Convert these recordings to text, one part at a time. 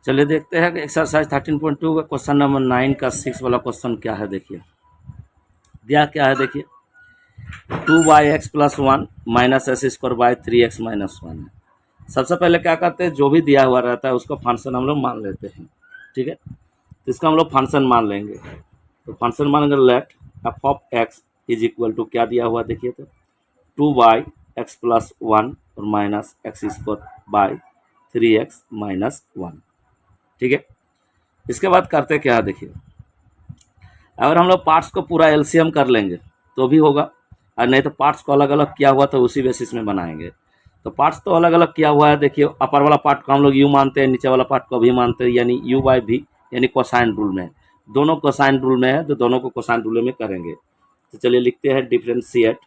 चलिए देखते हैं कि एक्सरसाइज 13.2 का क्वेश्चन नंबर 9 का 6 वाला क्वेश्चन क्या है। देखिए दिया क्या है, देखिए 2x + 1 - x² 3x - 1 है। सबसे पहले क्या करते हैं, जो भी दिया हुआ रहता है उसका फंक्शन हम लोग मान लेते हैं। ठीक है, तो इसका हम लोग फंक्शन मान लेंगे। तो फंक्शन मानेंगे लेट f(x) = क्या दिया हुआ देखिए, तो 2x + 1 और -x² 3x - 1। ठीक है, इसके बाद करते क्या है, देखिए अगर हम लोग पार्ट्स को पूरा एलसीएम कर लेंगे तो भी होगा, और नहीं तो पार्ट्स को अलग अलग किया हुआ तो उसी बेसिस में बनाएंगे। तो पार्ट्स तो अलग अलग किया हुआ है। देखिए अपर वाला पार्ट को हम लोग यू मानते हैं, नीचे वाला पार्ट को भी मानते हैं, यानी u/v यानी कोसाइन रूल में है। दोनों कोसाइन रूल में है तो दोनों को कोसाइन रूल में करेंगे। तो चलिए लिखते हैं differentiate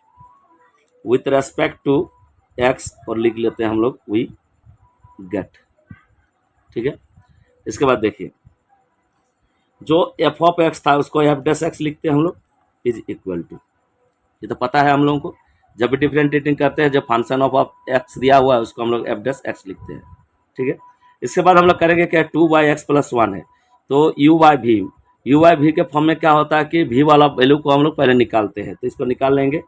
with respect to x और लिख लेते हैं हम लोग वी गेट। ठीक है, इसके बाद देखिए जो f(x) था उसको f'(x) लिखते हैं हम लोग =, ये तो पता है हम लोगों को। जब भी डिफरेंशिएटिंग करते हैं, जब फंक्शन ऑफ x दिया हुआ है उसको हम लोग f'(x) लिखते हैं। ठीक है, इसके बाद हम लोग करेंगे क्या, 2x + 1 है तो u/v के फॉर्म में क्या होता है कि v वाला वैल्यू को हम लोग पहले निकालते हैं। तो इसको निकाल लेंगे,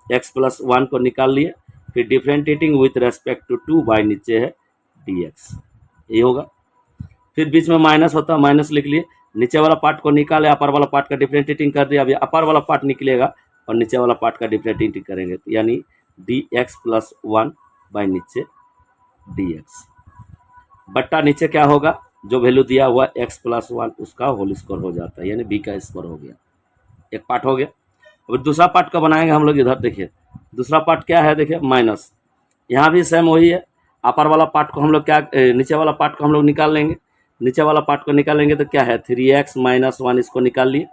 x + 1 को निकाल लिए, फिर डिफरेंशिएटिंग विथ रेस्पेक्ट टू 2 नीचे है dx, ये होगा। फिर बीच में माइनस होता है, माइनस लिख लिए, नीचे वाला पार्ट को निकाले, अपर वाला पार्ट का डिफरेंशिएटिंग कर दिया। अभी अपर वाला पार्ट निकलेगा और नीचे वाला पार्ट का डिफरेंशिएटिंग करेंगे, तो यानी dx + 1 नीचे dx बट्टा नीचे क्या होगा, जो वैल्यू दिया हुआ x + 1 उसका होल स्क्वायर हो जाता है, यानी b का स्क्वायर हो गया। एक पार्ट हो गया। अब दूसरा पार्ट का बनाएंगे हम लोग। इधर देखिए दूसरा पार्ट क्या है, देखिए माइनस, यहाँ भी सेम वही है। अपर वाला पार्ट को हम लोग क्या, नीचे वाला पार्ट को हम लोग निकाल लेंगे। नीचे वाला पार्ट को निकालेंगे तो क्या है, 3x - 1 इसको निकाल लिए,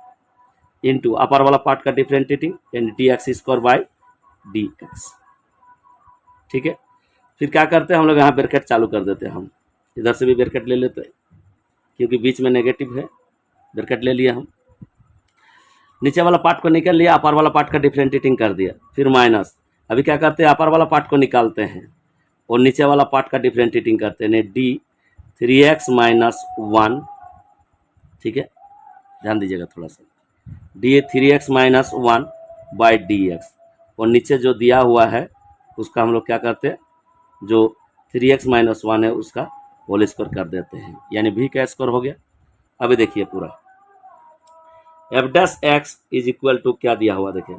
इंटू अपर वाला पार्ट का डिफरेंशिएटिंग यानी dx² dx। ठीक है, फिर क्या करते हैं हम लोग, यहाँ ब्रैकेट चालू कर देते हैं। हम इधर से भी ब्रैकेट ले लेते हैं क्योंकि बीच में नेगेटिव है, ब्रैकेट ले लिया। हम नीचे वाला पार्ट को निकाल लिया, अपर वाला पार्ट का डिफरेंशिएटिंग कर दिया, फिर माइनस। अभी क्या करते हैं, अपर वाला पार्ट को निकालते हैं और नीचे वाला पार्ट का डिफरेंशिएटिंग करते हैं, d3x - 1। ठीक है, ध्यान दीजिएगा थोड़ा सा, d3x - 1 dx, और नीचे जो दिया हुआ है उसका हम लोग क्या करते हैं, जो 3x - 1 है उसका होल स्क्वायर कर देते हैं, यानी v का स्क्वायर हो गया। अभी देखिए पूरा f'(x) = क्या दिया हुआ, देखिए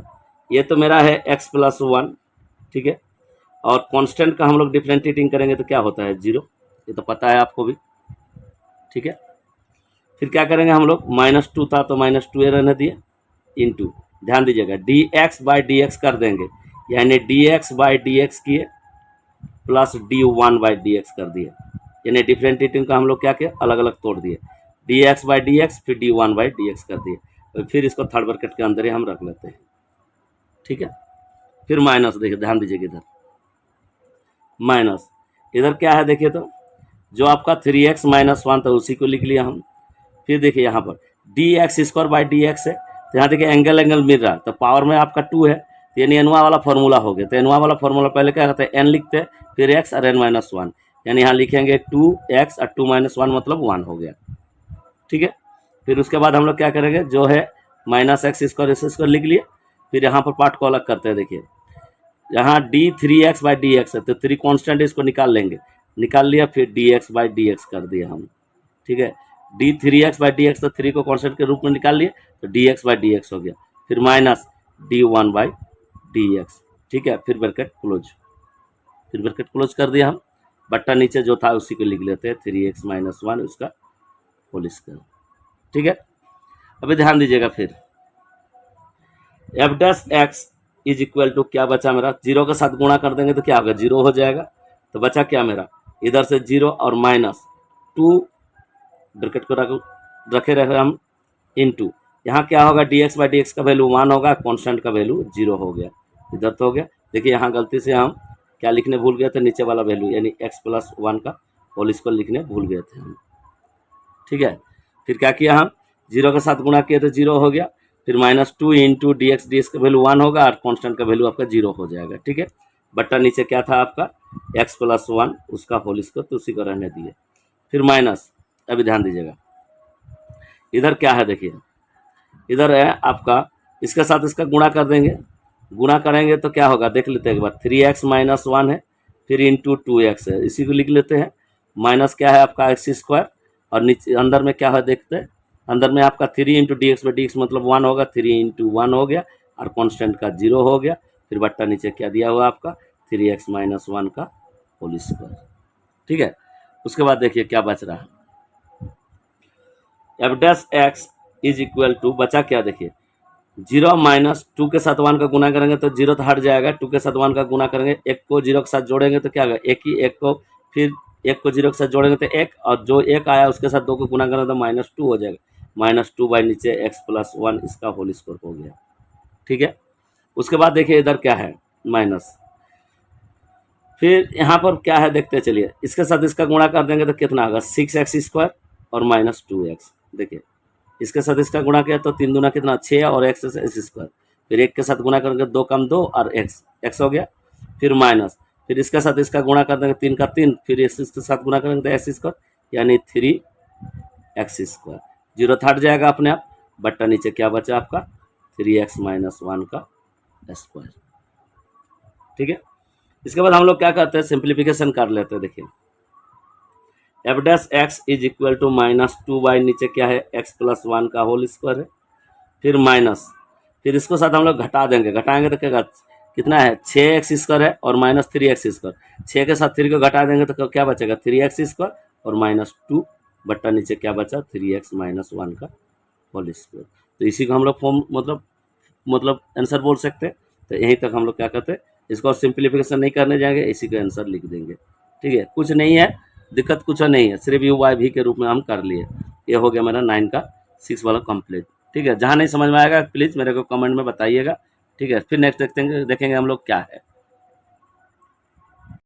ये तो मेरा है x + 1। ठीक है, और कांस्टेंट का हम लोग डिफरेंशिएटिंग करेंगे तो क्या होता है, 0, ये तो पता है आपको भी। ठीक है, फिर क्या करेंगे हम लोग, -2 था तो -2 रहने दिए, इंटू ध्यान दीजिएगा dx/dx कर देंगे, यानी dx/dx किए प्लस d1/dx कर दिए, यानी डिफरेंशिएटिंग का हम लोग क्या किया, अलग अलग तोड़ दिए, dx/dx फिर d1/dx कर दिए, और फिर इसको थर्ड ब्रैकेट के अंदर ही हम रख लेते हैं। ठीक है, फिर माइनस, देखिए ध्यान दीजिएगा इधर माइनस, इधर क्या है देखिए, तो जो आपका 3x - 1 था उसी को लिख लिया हम। फिर देखिए यहाँ पर dx² dx है, तो यहाँ देखिए एंगल मिल रहा है, तो पावर में आपका 2 है, तो यानी एनवा वाला फॉर्मूला हो गया। तो एनवा वाला फॉर्मूला पहले क्या करते हैं, n लिखते हैं, फिर x और n - 1, यानी यहाँ लिखेंगे 2x और 2 - 1 मतलब 1 हो गया। ठीक है, फिर उसके बाद हम लोग क्या करेंगे, जो है -x² लिख लिए, फिर यहाँ पर पार्ट को अलग करते हैं। देखिए यहाँ d3x/dx है, तो 3 कॉन्स्टेंट इसको निकाल लेंगे, निकाल लिया, फिर dx/dx कर दिया हम। ठीक है, d3x/dx तो 3 को कांस्टेंट के रूप में निकाल लिए, तो dx/dx हो गया, फिर माइनस d1/dx। ठीक है, फिर ब्रैकेट क्लोज कर दिया हम, बट्टा नीचे जो था उसी को लिख लेते हैं, 3x - 1 उसका होल स्क्वायर। ठीक है, अभी ध्यान दीजिएगा, फिर f'(x) = क्या बचा मेरा, 0 के साथ गुणा कर देंगे तो क्या होगा, 0 हो जाएगा। तो बचा क्या मेरा, इधर से 0 और -2 ब्रैकेट को रखे रहे हम, इंटू यहाँ क्या होगा, dx/dx का वैल्यू 1 होगा, कांस्टेंट का वैल्यू 0 हो गया। इधर तो हो गया। देखिए यहाँ गलती से हम क्या लिखने भूल गए थे, नीचे वाला वैल्यू यानी x + 1 का होल स्क्वायर लिखने भूल गए थे हम। ठीक है, फिर क्या किया, हम 0 के साथ गुणा किए तो 0 हो गया, फिर -2 इंटू dx का वैल्यू 1 होगा और कांस्टेंट का वैल्यू आपका 0 हो जाएगा। ठीक है, बट्टा नीचे क्या था आपका x + 1 उसका होल स्क्वायर, तो उसी को रहने दिए, फिर माइनस, अभी ध्यान दीजिएगा, इधर क्या है देखिए, इधर है आपका, इसके साथ इसका गुणा कर देंगे, गुणा करेंगे तो क्या होगा देख लेते हैं एक बार, 3x माइनस 1 है, फिर इंटू 2x है, इसी को लिख लेते हैं, माइनस क्या है आपका एक्स स्क्वायर, और नीचे अंदर में क्या है देखते हैं, अंदर में आपका 3 into D x by D x मतलब 1 होगा, 3 इंटू 1 हो गया, और कॉन्स्टेंट का 0 हो गया, फिर बट्टा नीचे क्या दिया हुआ आपका 3x माइनस 1 का होल स्क्वायर। ठीक है, उसके बाद देखिए क्या बच रहा है, F dash X is equal to, बचा क्या देखिए, 0 माइनस 2 के साथ 1 का गुना करेंगे तो 0 तो हट जाएगा, 2 के साथ 1 का गुना करेंगे, एक को 0 के साथ जोड़ेंगे तो क्या होगा, एक ही, एक को फिर एक को 0 के साथ जोड़ेंगे तो एक, और जो एक आया उसके साथ 2 को गुना करेंगे तो -2 हो जाएगा, -2 बाई नीचे x प्लस 1 इसका होल स्क्वायर हो गया। ठीक है, उसके बाद देखिए इधर क्या है माइनस, फिर यहाँ पर क्या है देखते चलिए, इसके साथ इसका गुणा कर देंगे तो कितना होगा 6x स्क्वायर और -2x। देखिए इसके साथ इसका गुणा किया तो 3 दूना कितना 6 और x स्क्वायर, फिर एक के साथ गुणा करेंगे 2 कम 2 और x हो गया, फिर माइनस, फिर इसके साथ इसका गुणा कर देंगे 3 का 3, फिर इसके साथ गुणा करेंगे तो x स्क्वायर यानी 3x स्क्वायर, 0 हट जाएगा अपने आप, बट्टा नीचे क्या बचा आपका 3x माइनस 1 का स्क्वायर। ठीक है, इसके बाद हम लोग क्या करते हैं, सिंप्लीफिकेशन कर लेते हैं। देखिए F dash X is equal to -2 by नीचे क्या है x प्लस 1 का होल स्क्वायर है, फिर माइनस, फिर इसको साथ हम लोग घटा देंगे, घटाएंगे तो क्या कितना है 6x स्क्वायर है और -3x स्क्वायर, 6 के साथ 3 को घटा देंगे तो क्या बचेगा 3x स्क्वायर और -2 बट्टा नीचे क्या बचा 3x माइनस 1 का होल स्क्वायर। तो इसी को हम लोग फॉर्म मतलब आंसर बोल सकते हैं। तो यहीं तक हम लोग क्या करते हैं, इसको सिंप्लीफिकेशन नहीं करने जाएंगे, इसी का आंसर लिख देंगे। ठीक है, कुछ नहीं है, दिक्कत कुछ नहीं है, सिर्फ यू बाई भी के रूप में हम कर लिए। ये हो गया मेरा 9 का 6 वाला कंप्लीट। ठीक है, जहाँ नहीं समझ में आएगा प्लीज़ मेरे को कमेंट में बताइएगा। ठीक है, फिर नेक्स्ट देखेंगे हम लोग क्या है।